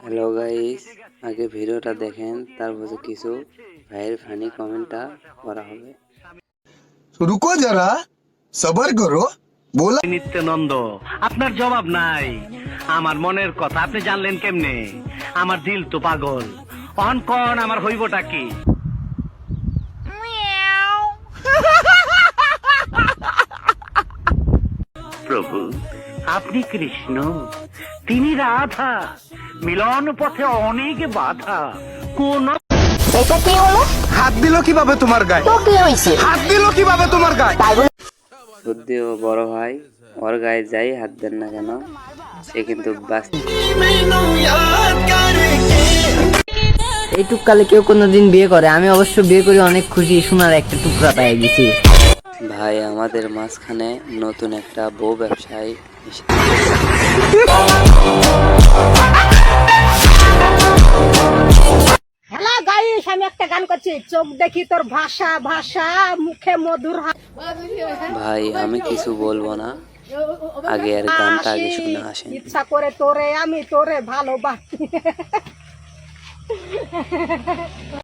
Hello guys, আগে ভিডিওটা দেখেন, তারপর কিছু ভাইয়ের ফানি কমেন্টটা করা হবে। रुको जरा सबर करो बोला। নিত্যানন্দ, আপনার জবাব নাই। আমার মনের কথা আপনি জানলেন কেমনে? আমার দিল তো পাগল। অন কোন আমার হইবটা কি? প্রভু, আপনি কৃষ্ণ, তিনি রাধা, মিলন পথে অনেক বাধা। কোন এটা কি হলো? হাত দিল কিভাবে তোমার গায়ে? তো কি হইছে? হাত দিল কিভাবে তোমার গায়ে? তাই বলে সত্যি ও বড় ভাই, ওর গায়ে যাই হাত দেন না কেন, সে কিন্তু এই টুককালে কেউ কোনোদিন বিয়ে করে? আমি অবশ্য বিয়ে করে অনেক খুশি, সোনার একটা টুকরা পেয়ে গেছি। ভাই আমাদের মাঝখানে নতুন একটা বউ ব্যবসায়ী হ্যালো গাইস, আমি একটা গান করছি। চোখ দেখি তোর ভাষা ভাষা, মুখে মধুর ভাই আমি কিছু বলবো না, আগে আর গানটা আগে শুনে আসেন। ইচ্ছা করে তোরে আমি তোরে ভালোবাসি।